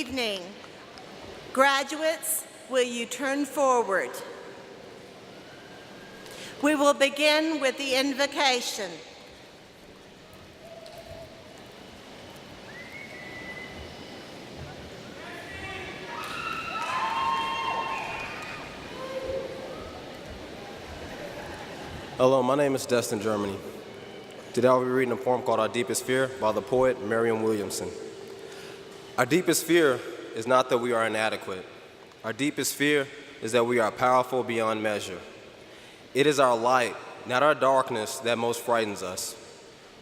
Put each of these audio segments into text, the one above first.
evening. Graduates, will you turn forward? We will begin with the invocation. Hello, my name is Destin Germany. Today I'll be reading a poem called Our Deepest Fear by the poet Mariam Williamson. Our deepest fear is not that we are inadequate. Our deepest fear is that we are powerful beyond measure. It is our light, not our darkness, that most frightens us.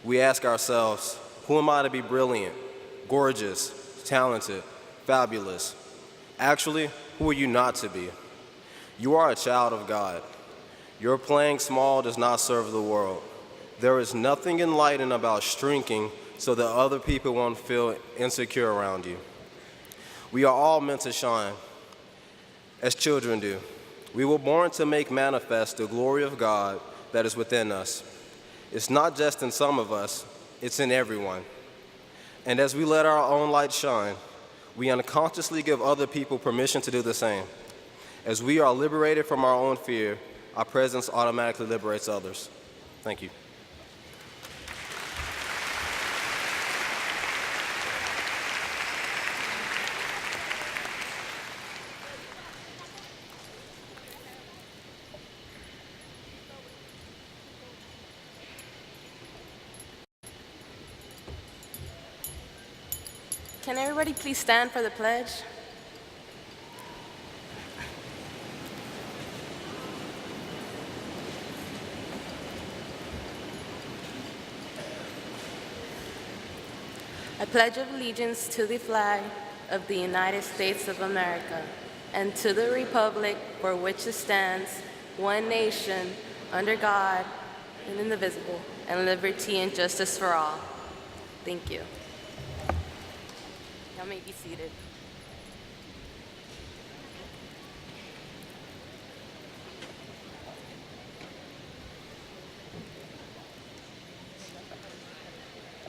We ask ourselves, who am I to be brilliant, gorgeous, talented, fabulous? Actually, who are you not to be? You are a child of God. Your playing small does not serve the world. There is nothing enlightening about shrinking so that other people won't feel insecure around you. We are all meant to shine, as children do. We were born to make manifest the glory of God that is within us. It's not just in some of us, it's in everyone. And as we let our own light shine, we unconsciously give other people permission to do the same. As we are liberated from our own fear, our presence automatically liberates others. Thank you. Can everybody please stand for the pledge? I pledge allegiance to the flag of the United States of America and to the republic for which it stands, one nation, under God, and indivisible, and liberty and justice for all. Thank you. Y'all may be seated.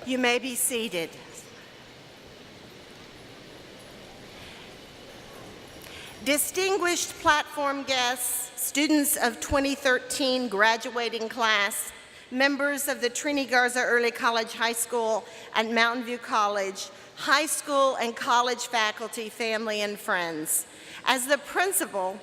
You may be seated. Distinguished platform guests, students of 2013 graduating class, members of the Trini Garza Early College High School and Mountain View College, high school and college faculty, family, and friends. As the principal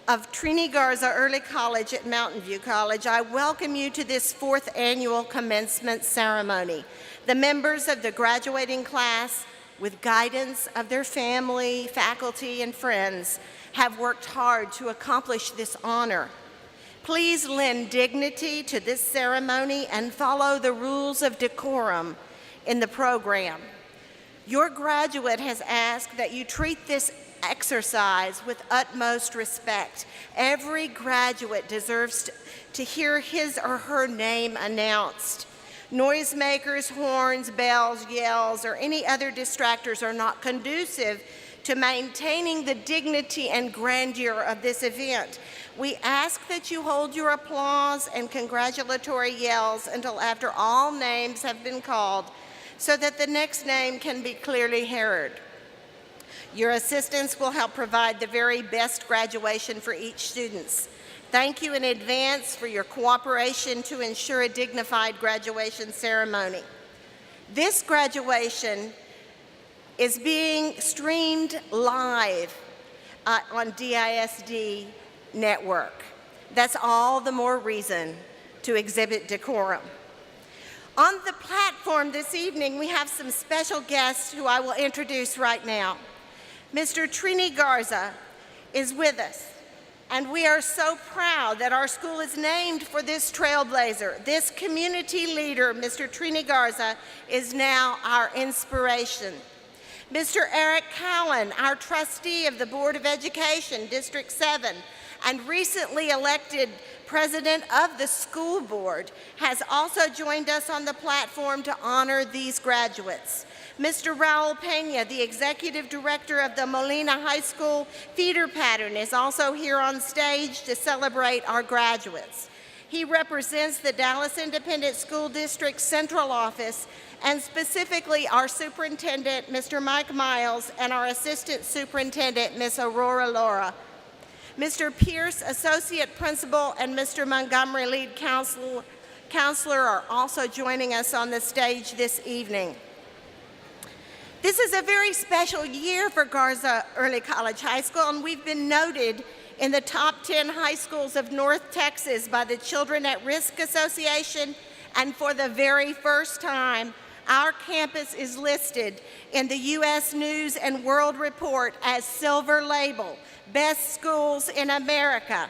of Trini Garza Early College at Mountain View College, I welcome you to this 4th annual commencement ceremony. The members of the graduating class, with guidance of their family, faculty, and friends, have worked hard to accomplish this honor. Please lend dignity to this ceremony and follow the rules of decorum in the program. Your graduate has asked that you treat this exercise with utmost respect. Every graduate deserves to hear his or her name announced. Noisemakers, horns, bells, yells, or any other distractors are not conducive to maintaining the dignity and grandeur of this event. We ask that you hold your applause and congratulatory yells until after all names have been called, so that the next name can be clearly heard. Your assistants will help provide the very best graduation for each student. Thank you in advance for your cooperation to ensure a dignified graduation ceremony. This graduation is being streamed live on DISD network. That's all the more reason to exhibit decorum. On the platform this evening, we have some special guests who I will introduce right now. Mr. Trini Garza is with us, and we are so proud that our school is named for this trailblazer. This community leader, Mr. Trini Garza, is now our inspiration. Mr. Eric Cowan, our trustee of the Board of Education, District 7, and recently elected president of the school board, has also joined us on the platform to honor these graduates. Mr. Raul Pena, the executive director of the Molina High School Feeder Pattern, is also here on stage to celebrate our graduates. He represents the Dallas Independent School District Central Office, and specifically our superintendent, Mr. Mike Miles, and our assistant superintendent, Ms. Aurora Laura. Mr. Pierce, associate principal, and Mr. Montgomery, lead counselor, are also joining us on the stage this evening. This is a very special year for Garza Early College High School, and we've been noted in the top 10 high schools of North Texas by the Children at Risk Association, and for the very first time, our campus is listed in the U.S. News and World Report as Silver Label, Best Schools in America,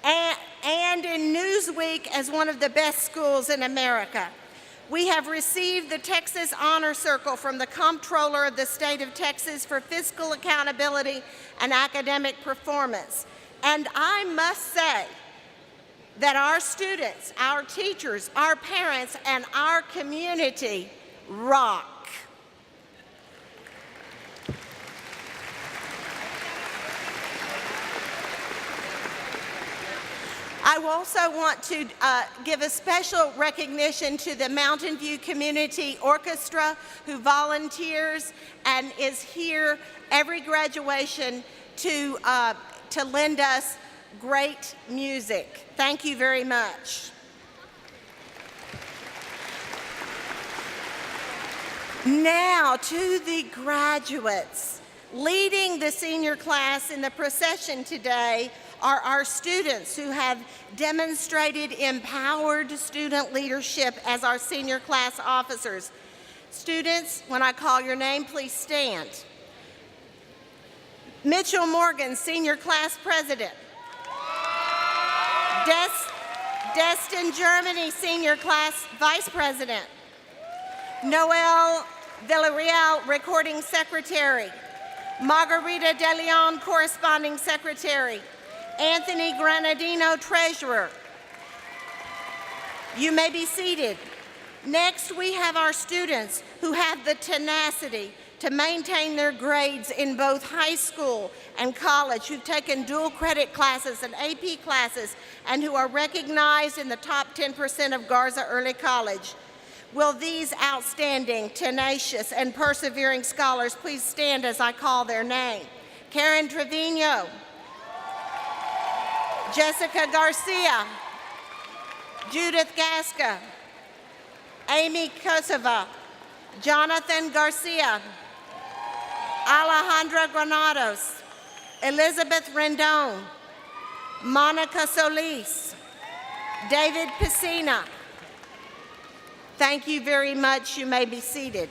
and in Newsweek as one of the best schools in America. We have received the Texas Honor Circle from the Comptroller of the State of Texas for fiscal accountability and academic performance. And I must say that our students, our teachers, our parents, and our community rock. I also want to give a special recognition to the Mountain View Community Orchestra, who volunteers and is here every graduation to lend us great music. Thank you very much. Now to the graduates. Leading the senior class in the procession today are our students who have demonstrated empowered student leadership as our senior class officers. Students, when I call your name, please stand. Mitchell Morgan, senior class president. Destin Germany, senior class vice president. Noel Villarreal, recording secretary. Margarita De Leon, corresponding secretary. Anthony Granadino, treasurer. You may be seated. Next, we have our students who have the tenacity to maintain their grades in both high school and college, who've taken dual credit classes and AP classes, and who are recognized in the top 10% of Garza Early College. Will these outstanding, tenacious, and persevering scholars please stand as I call their name? Karen Trevino, Jessica Garcia, Judith Gasca, Amy Kosova, Jonathan Garcia, Alejandra Granados, Elizabeth Rendon, Monica Solis, David Piscina. Thank you very much. You may be seated.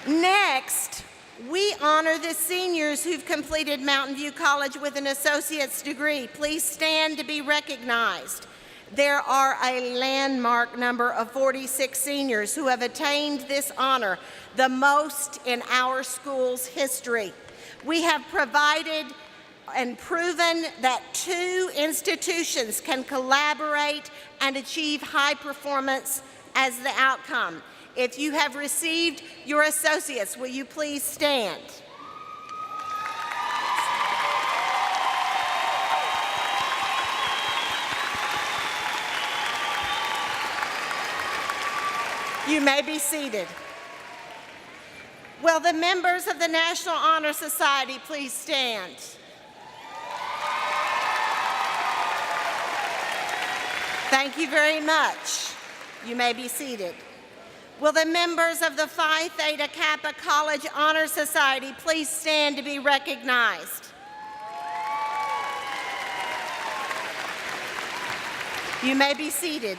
Next, we honor the seniors who've completed Mountain View College with an associate's degree. Please stand to be recognized. There are a landmark number of 46 seniors who have attained this honor, the most in our school's history. We have provided and proven that two institutions can collaborate and achieve high performance as the outcome. If you have received your associates, will you please stand? You may be seated. Will the members of the National Honor Society please stand? Thank you very much. You may be seated. Will the members of the Phi Theta Kappa College Honor Society please stand to be recognized? You may be seated.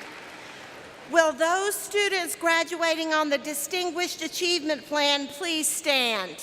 Will those students graduating on the Distinguished Achievement Plan please stand?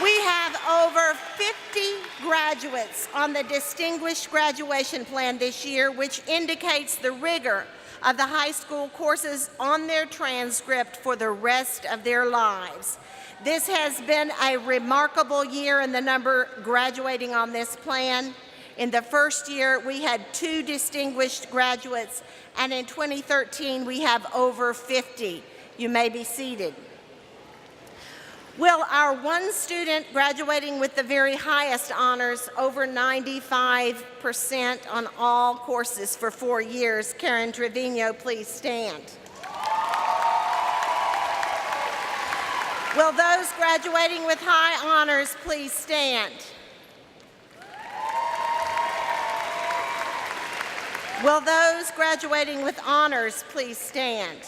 We have over 50 graduates on the Distinguished Graduation Plan this year, which indicates the rigor of the high school courses on their transcript for the rest of their lives. This has been a remarkable year in the number graduating on this plan. In the first year, we had 2 distinguished graduates, and in 2013, we have over 50. You may be seated. Will our one student graduating with the very highest honors, over 95% on all courses for 4 years, Karen Trevino, please stand? Will those graduating with high honors please stand? Will those graduating with honors please stand?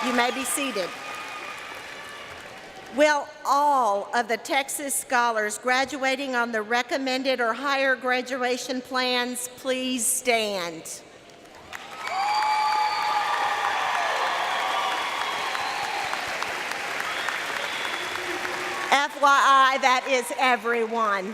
You may be seated. Will all of the Texas scholars graduating on the recommended or higher graduation plans please stand? FYI, that is everyone.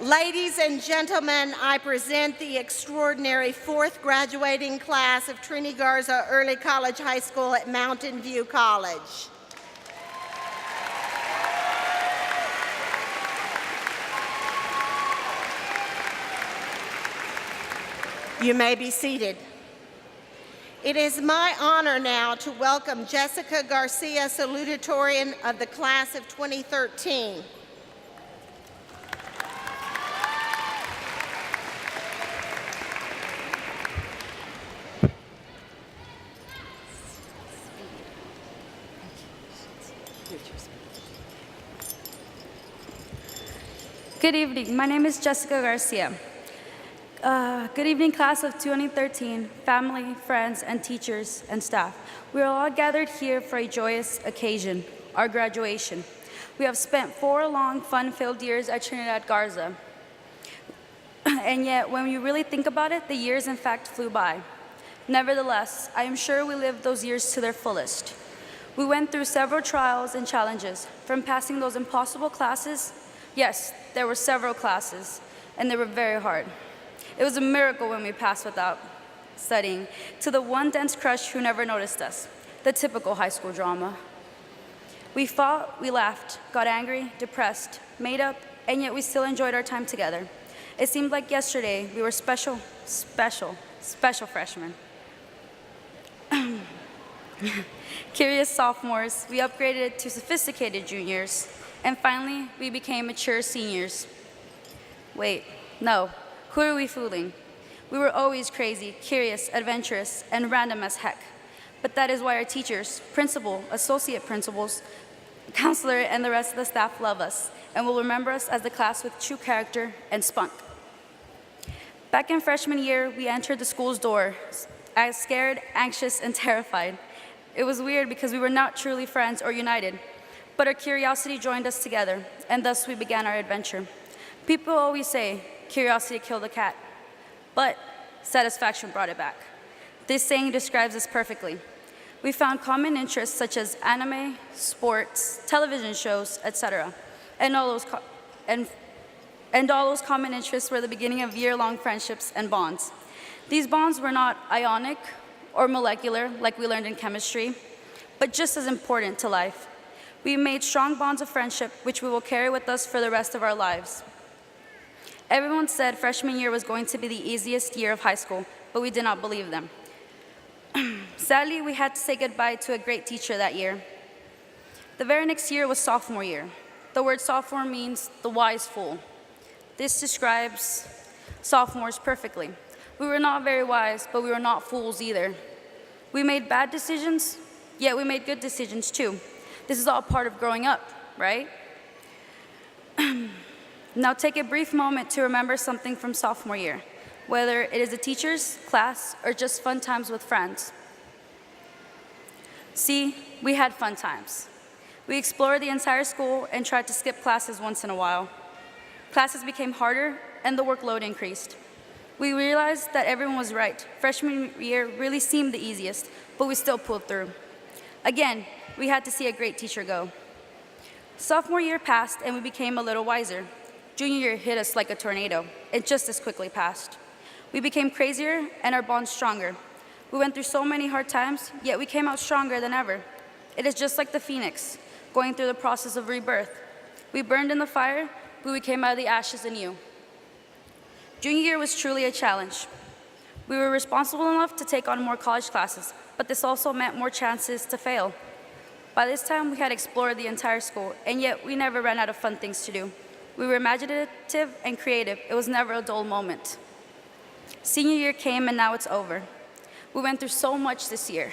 Ladies and gentlemen, I present the extraordinary 4th graduating class of Trini Garza Early College High School at Mountain View College. You may be seated. It is my honor now to welcome Jessica Garcia, Salutatorian of the class of 2013. Good evening. My name is Jessica Garcia. Good evening, class of 2013, family, friends, and teachers and staff. We are all gathered here for a joyous occasion, our graduation. We have spent 4 long, fun-filled years at Trinidad Garza. And yet, when you really think about it, the years in fact flew by. Nevertheless, I am sure we lived those years to their fullest. We went through several trials and challenges, from passing those impossible classes. Yes, there were several classes, and they were very hard. It was a miracle when we passed without studying, to the one dense crush who never noticed us, the typical high school drama. We fought, we laughed, got angry, depressed, made up, and yet we still enjoyed our time together. It seemed like yesterday we were special freshmen. Curious sophomores, we upgraded to sophisticated juniors, and finally, we became mature seniors. Wait, no, who are we fooling? We were always crazy, curious, adventurous, and random as heck. But that is why our teachers, principal, associate principals, counselor, and the rest of the staff love us and will remember us as the class with true character and spunk. Back in freshman year, we entered the school's door as scared, anxious, and terrified. It was weird because we were not truly friends or united, but our curiosity joined us together, and thus we began our adventure. People always say, curiosity killed the cat, but satisfaction brought it back. This saying describes us perfectly. We found common interests such as anime, sports, television shows, etc. And all those common interests were the beginning of year-long friendships and bonds. These bonds were not ionic or molecular like we learned in chemistry, but just as important to life. We made strong bonds of friendship which we will carry with us for the rest of our lives. Everyone said freshman year was going to be the easiest year of high school, but we did not believe them. Sadly, we had to say goodbye to a great teacher that year. The very next year was sophomore year. The word sophomore means the wise fool. This describes sophomores perfectly. We were not very wise, but we were not fools either. We made bad decisions, yet we made good decisions too. This is all part of growing up, right? Now take a brief moment to remember something from sophomore year, whether it is the teachers, class, or just fun times with friends. See, we had fun times. We explored the entire school and tried to skip classes once in a while. Classes became harder and the workload increased. We realized that everyone was right. Freshman year really seemed the easiest, but we still pulled through. Again, we had to see a great teacher go. Sophomore year passed and we became a little wiser. Junior year hit us like a tornado. It just as quickly passed. We became crazier and our bonds stronger. We went through so many hard times, yet we came out stronger than ever. It is just like the phoenix, going through the process of rebirth. We burned in the fire, but we came out of the ashes anew. Junior year was truly a challenge. We were responsible enough to take on more college classes, but this also meant more chances to fail. By this time, we had explored the entire school, and yet we never ran out of fun things to do. We were imaginative and creative. It was never a dull moment. Senior year came, and now it's over. We went through so much this year.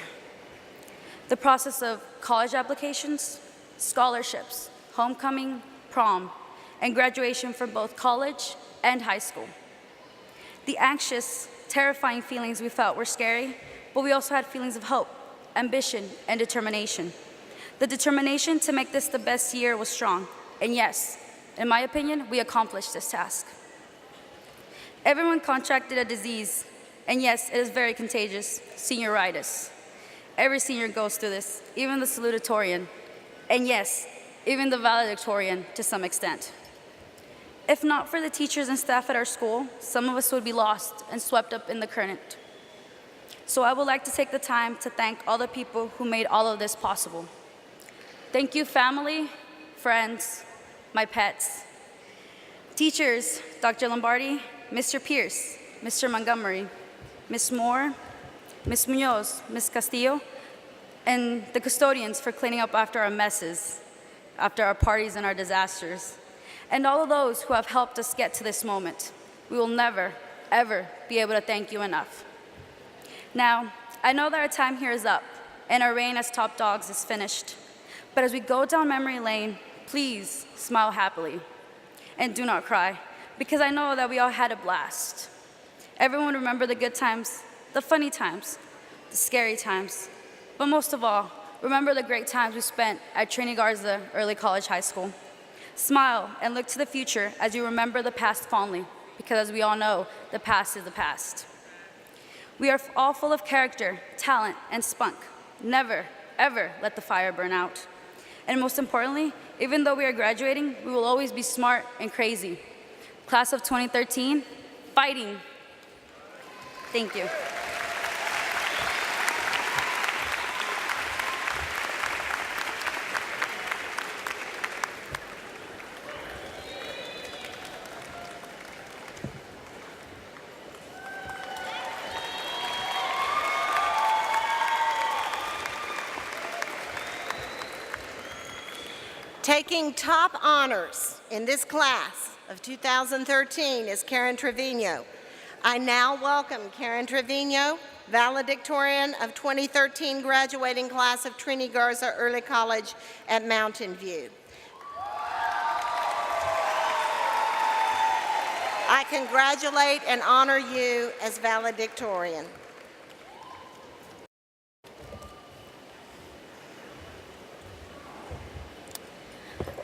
The process of college applications, scholarships, homecoming, prom, and graduation from both college and high school. The anxious, terrifying feelings we felt were scary, but we also had feelings of hope, ambition, and determination. The determination to make this the best year was strong, and yes, in my opinion, we accomplished this task. Everyone contracted a disease, and yes, it is very contagious, senioritis. Every senior goes through this, even the Salutatorian, and yes, even the Valedictorian to some extent. If not for the teachers and staff at our school, some of us would be lost and swept up in the current. So I would like to take the time to thank all the people who made all of this possible. Thank you, family, friends, my pets, teachers, Dr. Lombardi, Mr. Pierce, Mr. Montgomery, Ms. Moore, Ms. Munoz, Ms. Castillo, and the custodians for cleaning up after our messes, after our parties and our disasters, and all of those who have helped us get to this moment. We will never, ever be able to thank you enough. Now, I know that our time here is up, and our reign as top dogs is finished. But as we go down memory lane, please smile happily and do not cry, because I know that we all had a blast. Everyone remember the good times, the funny times, the scary times, but most of all, remember the great times we spent at Trini Garza Early College High School. Smile and look to the future as you remember the past fondly, because as we all know, the past is the past. We are all full of character, talent, and spunk. Never, ever let the fire burn out. And most importantly, even though we are graduating, we will always be smart and crazy. Class of 2013, fighting. Thank you. Taking top honors in this class of 2013 is Karen Trevino. I now welcome Karen Trevino, valedictorian of 2013 graduating class of Trini Garza Early College at Mountain View. I congratulate and honor you as valedictorian.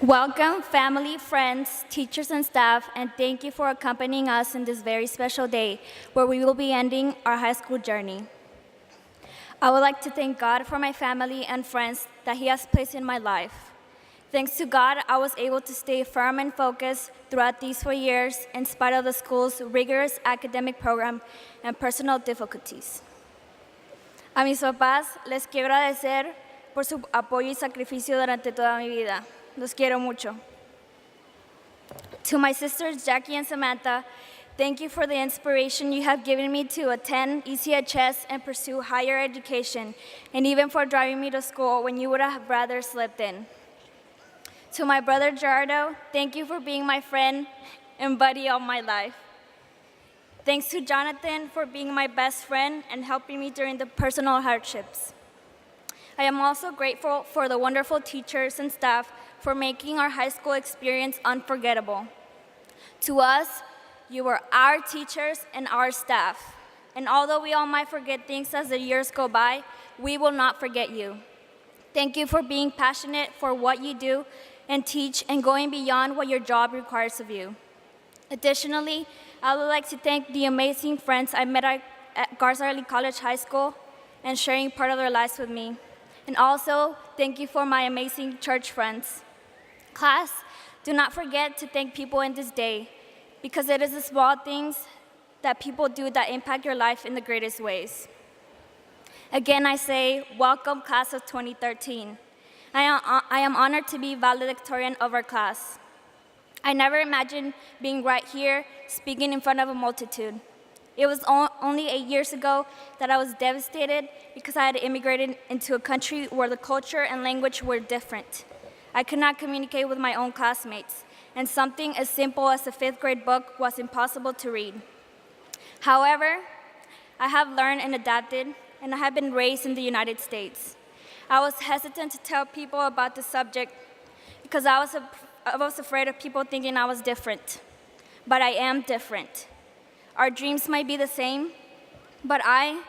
Welcome, family, friends, teachers, and staff, and thank you for accompanying us in this very special day where we will be ending our high school journey. I would like to thank God for my family and friends that He has placed in my life. Thanks to God, I was able to stay firm and focused throughout these 4 years in spite of the school's rigorous academic program and personal difficulties. A mis papás les quiero agradecer por su apoyo y sacrificio durante toda mi vida. Los quiero mucho. To my sisters, Jackie and Samantha, thank you for the inspiration you have given me to attend ECHS and pursue higher education, and even for driving me to school when you would have rather slept in. To my brother Gerardo, thank you for being my friend and buddy all my life. Thanks to Jonathan for being my best friend and helping me during the personal hardships. I am also grateful for the wonderful teachers and staff for making our high school experience unforgettable. To us, you were our teachers and our staff. And although we all might forget things as the years go by, we will not forget you. Thank you for being passionate for what you do and teach and going beyond what your job requires of you. Additionally, I would like to thank the amazing friends I met at Garza Early College High School and sharing part of their lives with me. And also, thank you for my amazing church friends. Class, do not forget to thank people in this day, because it is the small things that people do that impact your life in the greatest ways. Again, I say, welcome, class of 2013. I am honored to be valedictorian of our class. I never imagined being right here, speaking in front of a multitude. It was only 8 years ago that I was devastated because I had immigrated into a country where the culture and language were different. I could not communicate with my own classmates, and something as simple as a 5th grade book was impossible to read. However, I have learned and adapted, and I have been raised in the United States. I was hesitant to tell people about the subject because I was afraid of people thinking I was different. But I am different. Our dreams might be the same, but I,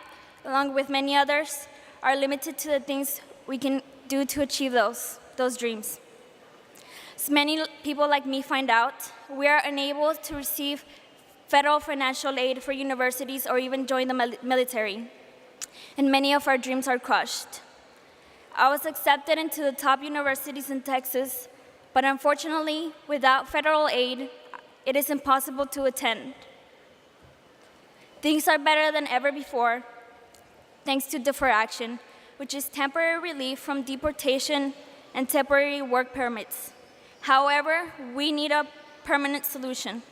along with many others, are limited to the things we can do to achieve those dreams. As many people like me find out, we are unable to receive federal financial aid for universities or even join the military, and many of our dreams are crushed. I was accepted into the top universities in Texas, but unfortunately, without federal aid, it is impossible to attend. Things are better than ever before, thanks to deferred action, which is temporary relief from deportation and temporary work permits. However, we need a permanent solution.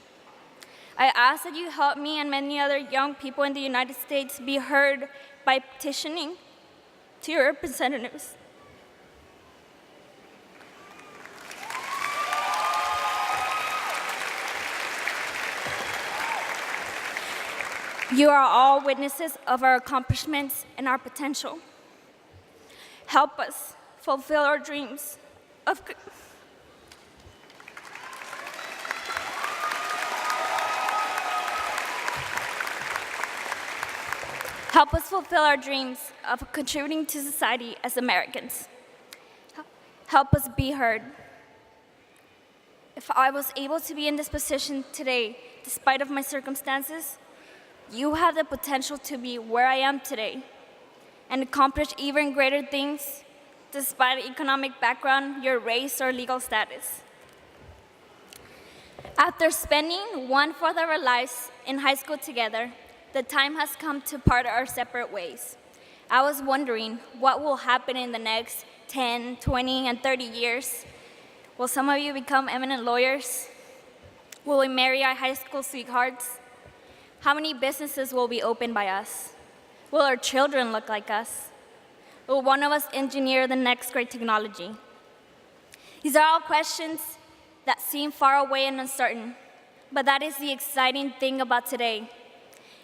I ask that you help me and many other young people in the United States be heard by petitioning to your representatives. You are all witnesses of our accomplishments and our potential. Help us fulfill our dreams of Help us fulfill our dreams of contributing to society as Americans. Help us be heard. If I was able to be in this position today, despite of my circumstances, you have the potential to be where I am today and accomplish even greater things despite economic background, your race, or legal status. After spending 1/4 of our lives in high school together, the time has come to part our separate ways. I was wondering what will happen in the next 10, 20, and 30 years. Will some of you become eminent lawyers? Will we marry our high school sweethearts? How many businesses will be opened by us? Will our children look like us? Will one of us engineer the next great technology? These are all questions that seem far away and uncertain, but that is the exciting thing about today.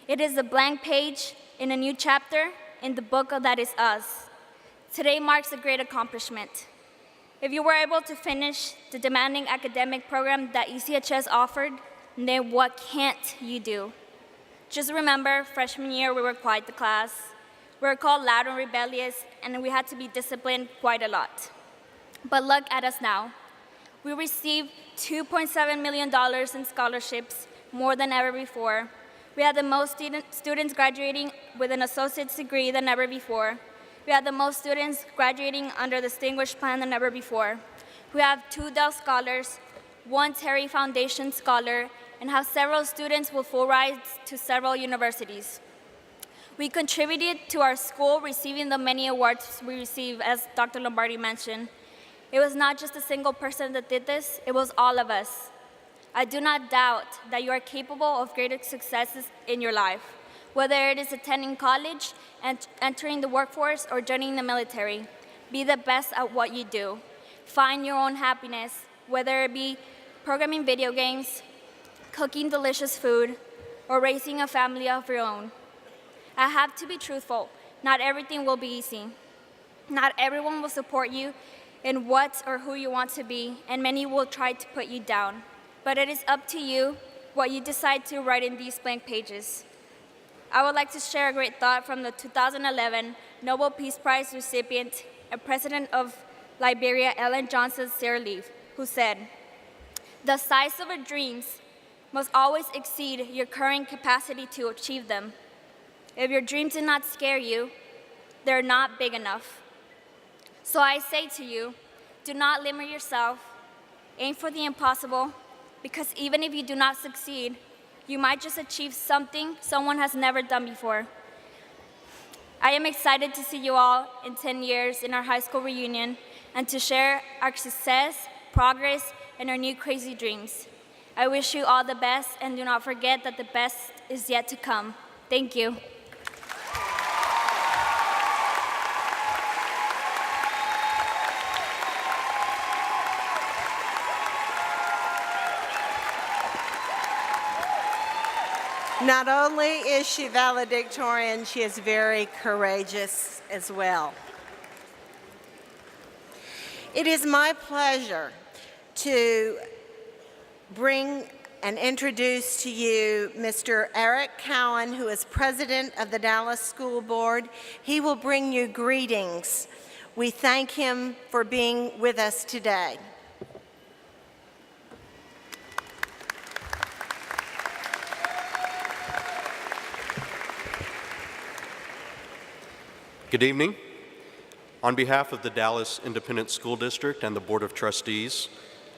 It is a blank page in a new chapter in the book that is us. Today marks a great accomplishment. If you were able to finish the demanding academic program that ECHS offered, then what can't you do? Just remember, freshman year, we were quite the class. We were called loud and rebellious, and we had to be disciplined quite a lot. But look at us now. We received $2.7 million in scholarships, more than ever before. We had the most students graduating with an associate's degree than ever before. We had the most students graduating under the Distinguished Plan than ever before. We have 2 Dell Scholars, 1 Terry Foundation Scholar, and have several students with full rides to several universities. We contributed to our school receiving the many awards we receive, as Dr. Lombardi mentioned. It was not just a single person that did this, it was all of us. I do not doubt that you are capable of greater successes in your life, whether it is attending college and entering the workforce or joining the military. Be the best at what you do. Find your own happiness, whether it be programming video games, cooking delicious food, or raising a family of your own. I have to be truthful. Not everything will be easy. Not everyone will support you in what or who you want to be, and many will try to put you down. But it is up to you what you decide to write in these blank pages. I would like to share a great thought from the 2011 Nobel Peace Prize recipient and President of Liberia, Ellen Johnson Sirleaf, who said, "The size of your dreams must always exceed your current capacity to achieve them. If your dreams do not scare you, they're not big enough. So I say to you, do not limit yourself. Aim for the impossible, because even if you do not succeed, you might just achieve something someone has never done before." I am excited to see you all in 10 years in our high school reunion and to share our success, progress, and our new crazy dreams. I wish you all the best, and do not forget that the best is yet to come. Thank you. Not only is she valedictorian, she is very courageous as well. It is my pleasure to bring and introduce to you Mr. Eric Cowan, who is president of the Dallas School Board. He will bring you greetings. We thank him for being with us today. Good evening. On behalf of the Dallas Independent School District and the Board of Trustees,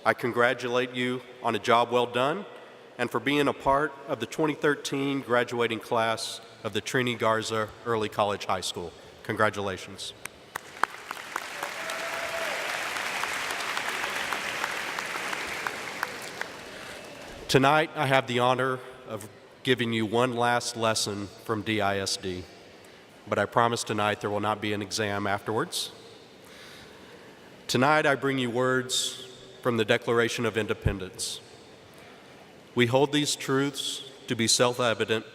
I congratulate you on a job well done and for being a part of the 2013 graduating class of the Trini Garza Early College High School. Congratulations. Tonight, I have the honor of giving you one last lesson from DISD. But I promise tonight there will not be an exam afterwards. Tonight I bring you words from the Declaration of Independence. We hold these truths to be self-evident,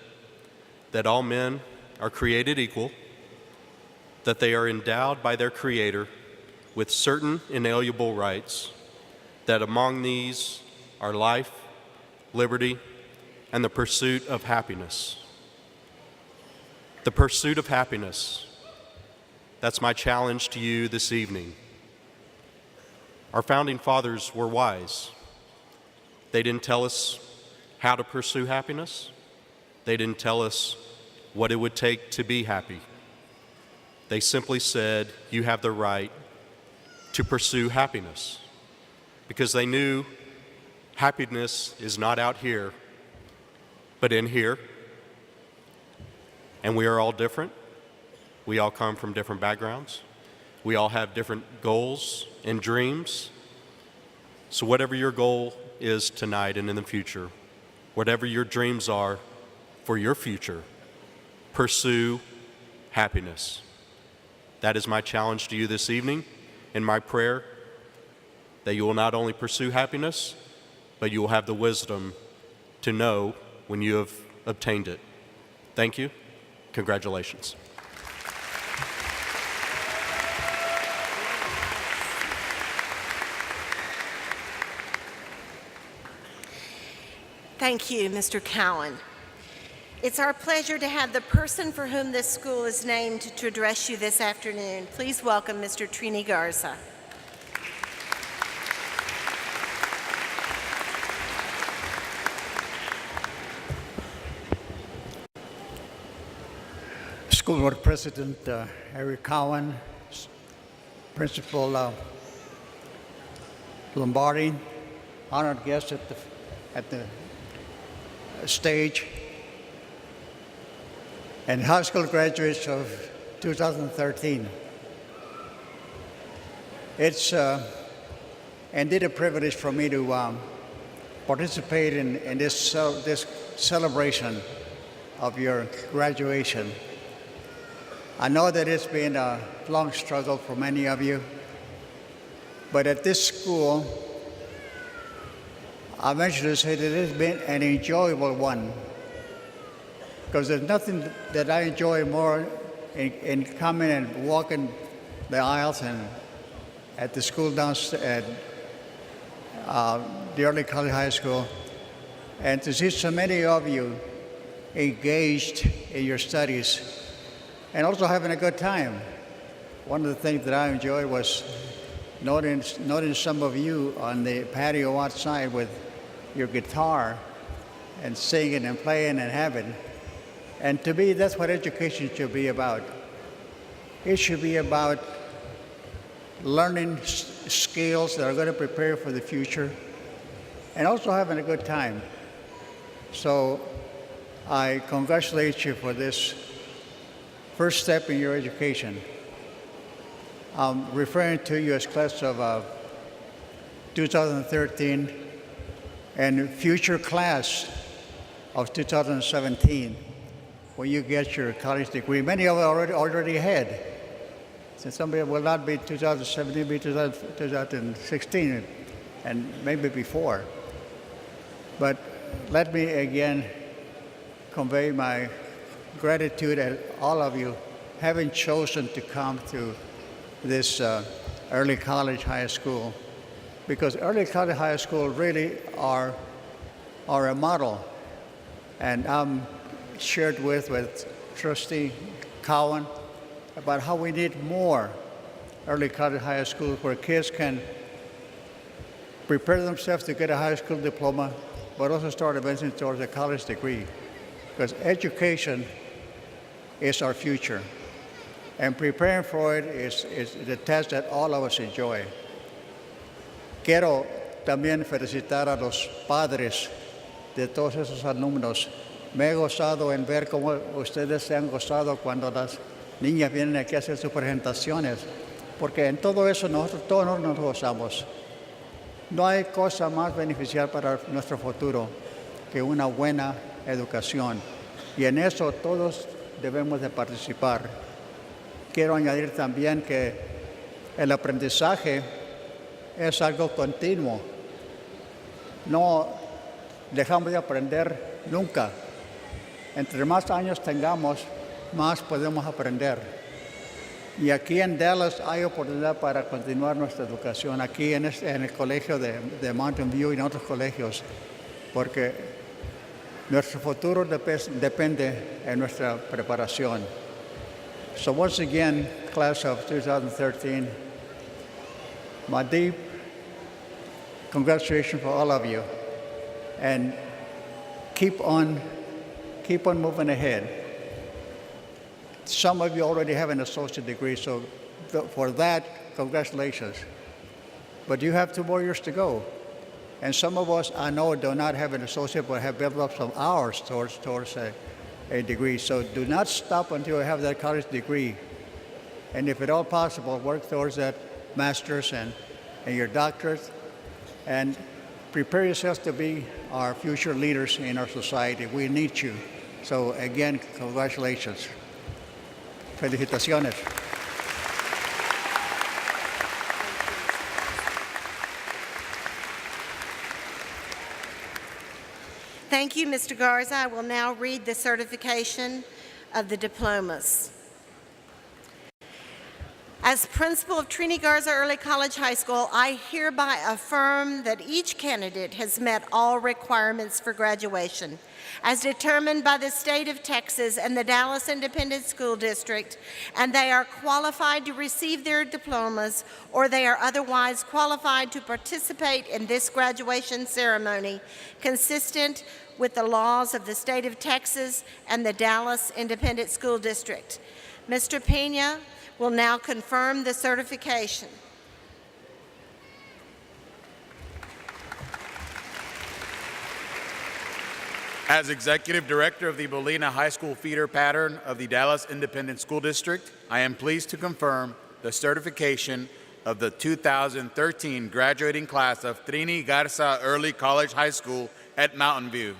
that all men are created equal, that they are endowed by their Creator with certain inalienable rights, that among these are life, liberty, and the pursuit of happiness. The pursuit of happiness. That's my challenge to you this evening. Our founding fathers were wise. They didn't tell us how to pursue happiness. They didn't tell us what it would take to be happy. They simply said, you have the right to pursue happiness, because they knew happiness is not out here, but in here. And we are all different. We all come from different backgrounds. We all have different goals and dreams. So whatever your goal is tonight and in the future, whatever your dreams are for your future, pursue happiness. That is my challenge to you this evening, and my prayer that you will not only pursue happiness, but you will have the wisdom to know when you have obtained it. Thank you. Congratulations. Thank you, Mr. Cowan. It's our pleasure to have the person for whom this school is named to address you this afternoon. Please welcome Mr. Trini Garza. School Board President Eric Cowan, Principal Lombardi, honored guests at the stage, and high school graduates of 2013. It's indeed a privilege for me to participate in this celebration of your graduation. I know that it's been a long struggle for many of you, but at this school, I venture to say that it's been an enjoyable one, because there's nothing that I enjoy more in coming and walking the aisles and at the school downstairs at the Early College High School, and to see so many of you engaged in your studies and also having a good time. One of the things that I enjoyed was noting some of you on the patio outside with your guitar and singing and playing and having. And to me, that's what education should be about. It should be about learning skills that are going to prepare for the future and also having a good time. So I congratulate you for this first step in your education. I'm referring to you as class of 2013, and future class of 2017, when you get your college degree. Many of them already had. So somebody will not be 2017, be 2016, and maybe before. But let me again convey my gratitude at all of you having chosen to come to this early college high school, because early college high school really are a model. And I'm shared with Trustee Cowan about how we need more early college high schools where kids can prepare themselves to get a high school diploma, but also start advancing towards a college degree. Because education is our future. And preparing for it is the task that all of us enjoy. Quiero también felicitar a los padres de todos esos alumnos. Me he gozado en ver cómo ustedes se han gozado cuando las niñas vienen aquí a hacer sus presentaciones, porque en todo eso nosotros todos nos gozamos. No hay cosa más beneficial para nuestro futuro que una buena educación, y en eso todos debemos de participar. Quiero añadir también que el aprendizaje es algo continuo. No dejamos de aprender nunca. Entre más años tengamos, más podemos aprender. Y aquí en Dallas hay oportunidad para continuar nuestra educación, aquí en el colegio de Mountain View y en otros colegios, porque nuestro futuro depende de nuestra preparación. So once again, class of 2013, my deep congratulations for all of you, and keep on moving ahead. Some of you already have an associate degree, so for that, congratulations. But you have 2 more years to go. And some of us, I know, do not have an associate, but have built up some hours towards a degree. So do not stop until you have that college degree. And if at all possible, work towards that master's and your doctorate, and prepare yourselves to be our future leaders in our society. We need you. So again, congratulations. Felicitaciones. Thank you, Mr. Garza. I will now read the certification of the diplomas. As principal of Trini Garza Early College High School, I hereby affirm that each candidate has met all requirements for graduation, as determined by the state of Texas and the Dallas Independent School District, and they are qualified to receive their diplomas, or they are otherwise qualified to participate in this graduation ceremony, consistent with the laws of the state of Texas and the Dallas Independent School District. Mr. Pena will now confirm the certification. As Executive Director of the Molina High School feeder pattern of the Dallas Independent School District, I am pleased to confirm the certification of the 2013 graduating class of Trini Garza Early College High School at Mountain View.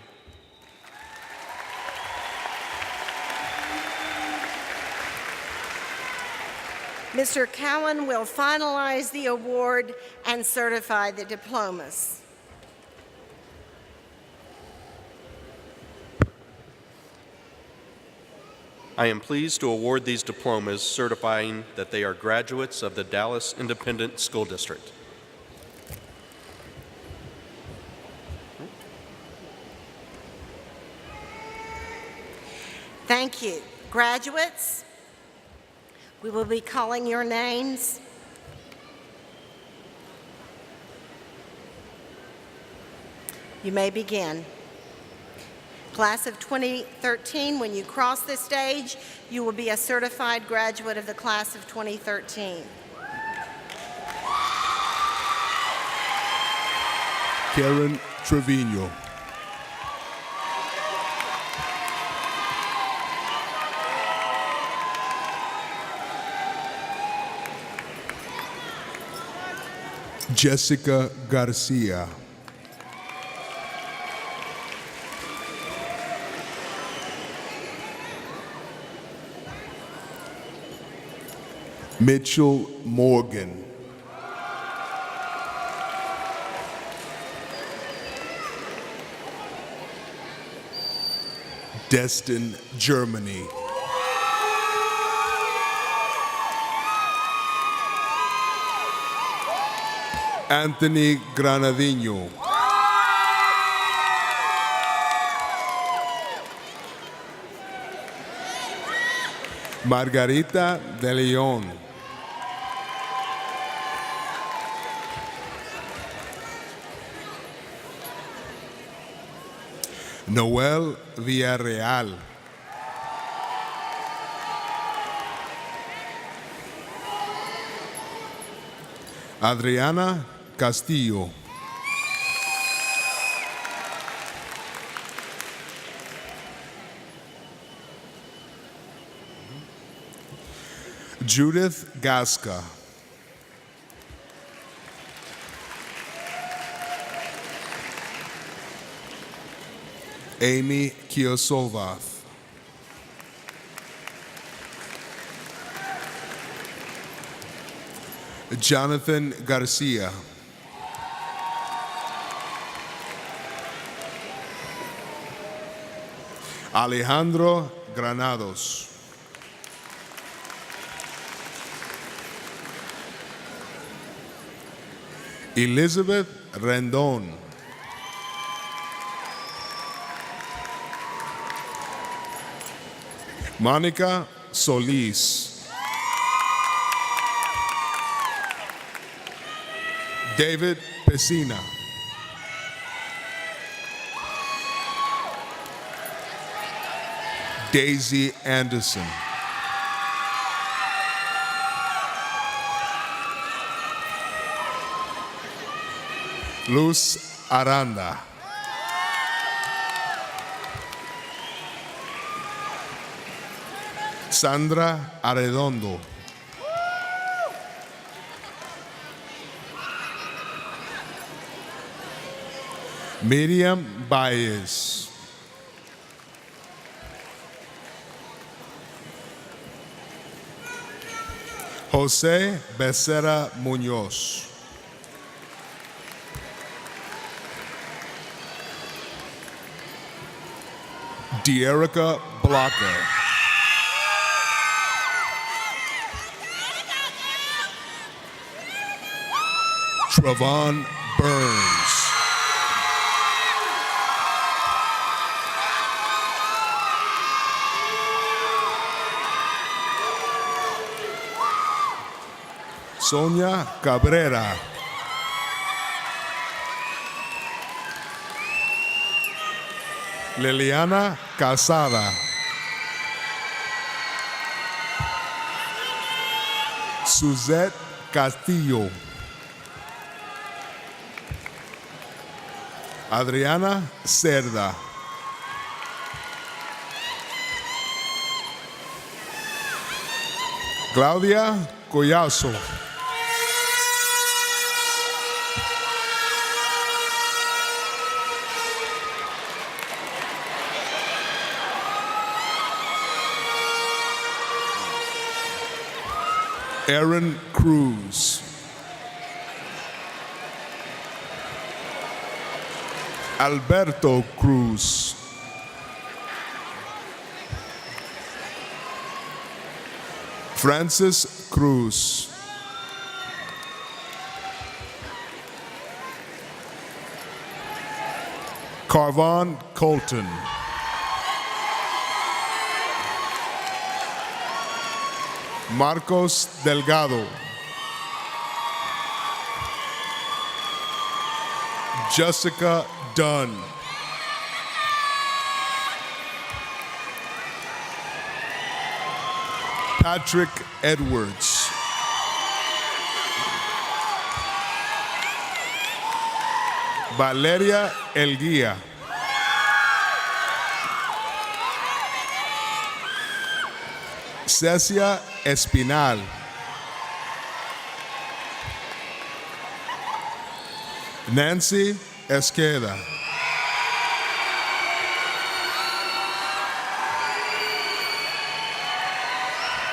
Mr. Cowan will finalize the award and certify the diplomas. I am pleased to award these diplomas certifying that they are graduates of the Dallas Independent School District. Thank you. Graduates, we will be calling your names. You may begin. Class of 2013, when you cross the stage, you will be a certified graduate of the class of 2013. Karen Trevino. Jessica Garcia. Mitchell Morgan. Destin, Germany. Anthony Granadino. Margarita de Leon. Noel Villarreal. Adriana Castillo. Judith Gasca. Amy Kiosovath. Jonathan Garcia. Alejandro Granados. Elizabeth Rendon. Monica Solis. David Pesina. Daisy Anderson. Luz Aranda. Sandra Arredondo. Miriam Baez. Jose Becerra Muñoz. Deerica Blocker. Travon Burns. Sonia Cabrera. Liliana Calzada. Suzette Castillo. Adriana Cerda. Claudia Collazo. Aaron Cruz. Alberto Cruz. Francis Cruz. Carvon Colton. Marcos Delgado. Jessica Dunn. Patrick Edwards. Valeria Elguía. Cecia Espinal. Nancy Esqueda.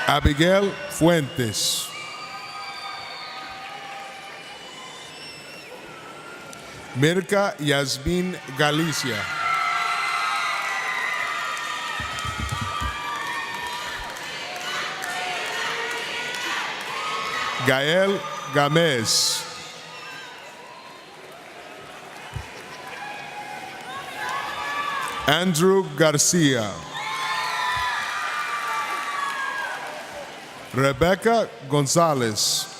Abigail Fuentes. Mirka Yasmin Galicia. Gael Gamez. Andrew Garcia. Rebecca Gonzalez.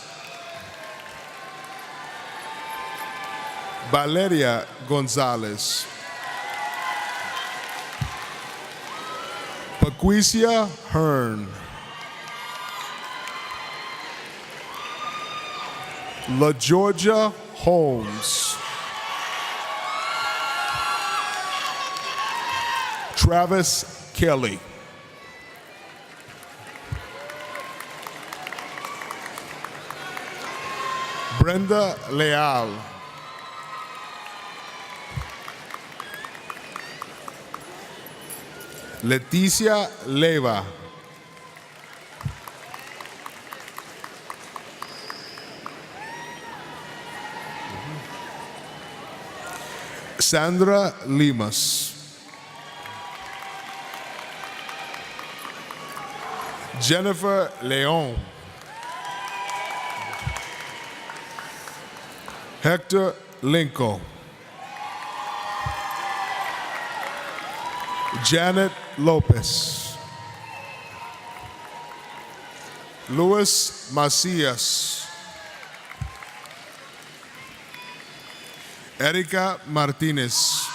Valeria Gonzalez. Paquicia Hearn. La Georgia Holmes. Travis Kelly. Brenda Leal. Leticia Leva. Sandra Limas. Jennifer Leon. Hector Linko. Janet Lopez. Luis Macias. Erika Martinez.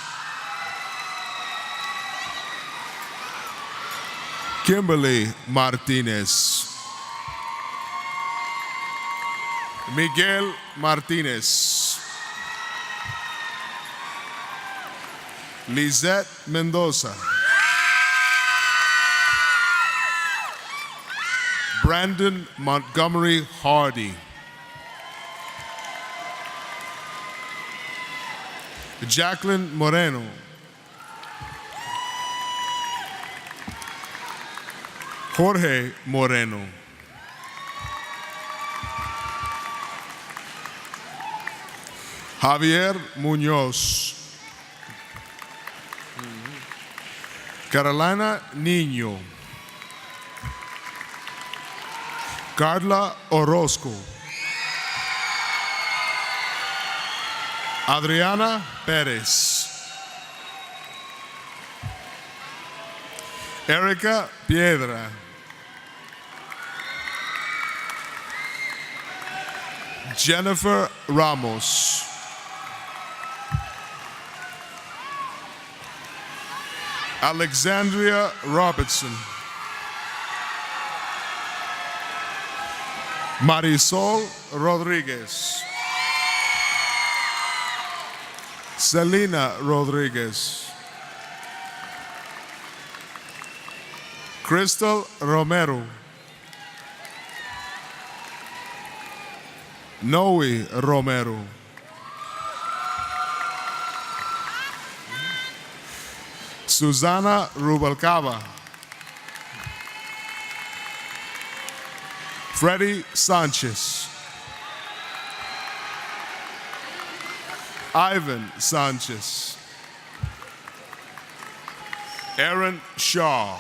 Kimberly Martinez. Miguel Martinez. Lizette Mendoza. Brandon Montgomery Hardy. Jacqueline Moreno. Jorge Moreno. Javier Muñoz. Carolina Niño. Carla Orozco. Adriana Pérez. Erika Piedra. Jennifer Ramos. Alexandria Robertson. Marisol Rodriguez. Selena Rodriguez. Crystal Romero. Noe Romero. Susana Rubalcaba. Freddie Sanchez. Ivan Sanchez. Aaron Shaw.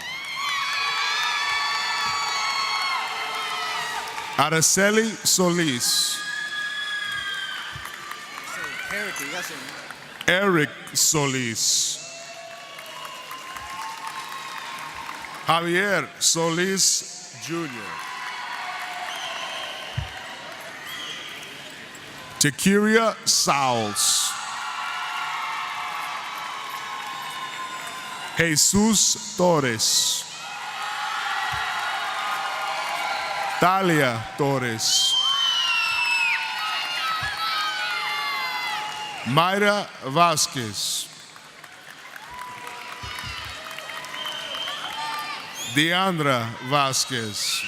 Araceli Solis. Eric Solis. Javier Solis Jr. Tequiria Sauls. Jesus Torres. Talia Torres. Mayra Vasquez. Deandra Vasquez.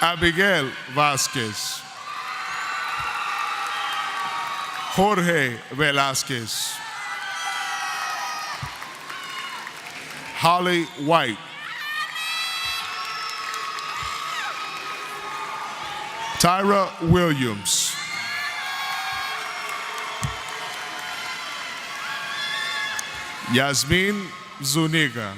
Abigail Vasquez. Jorge Velázquez. Holly White. Tyra Williams. Yasmin Zuniga.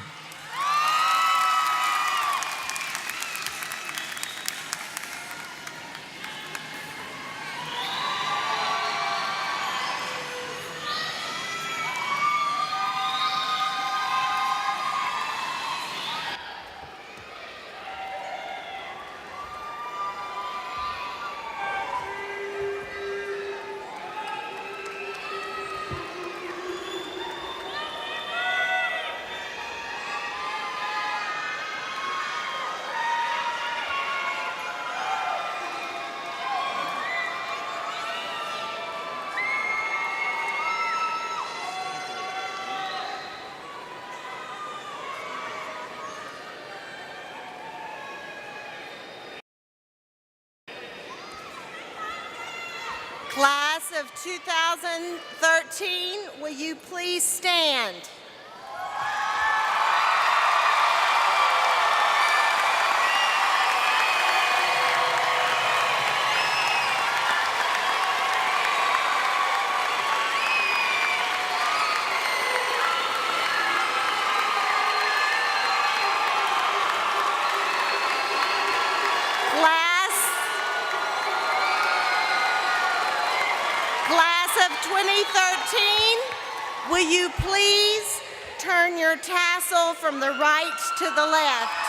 Class of 2013, will you please stand? Class of 2013, will you please turn your tassel from the right to the left?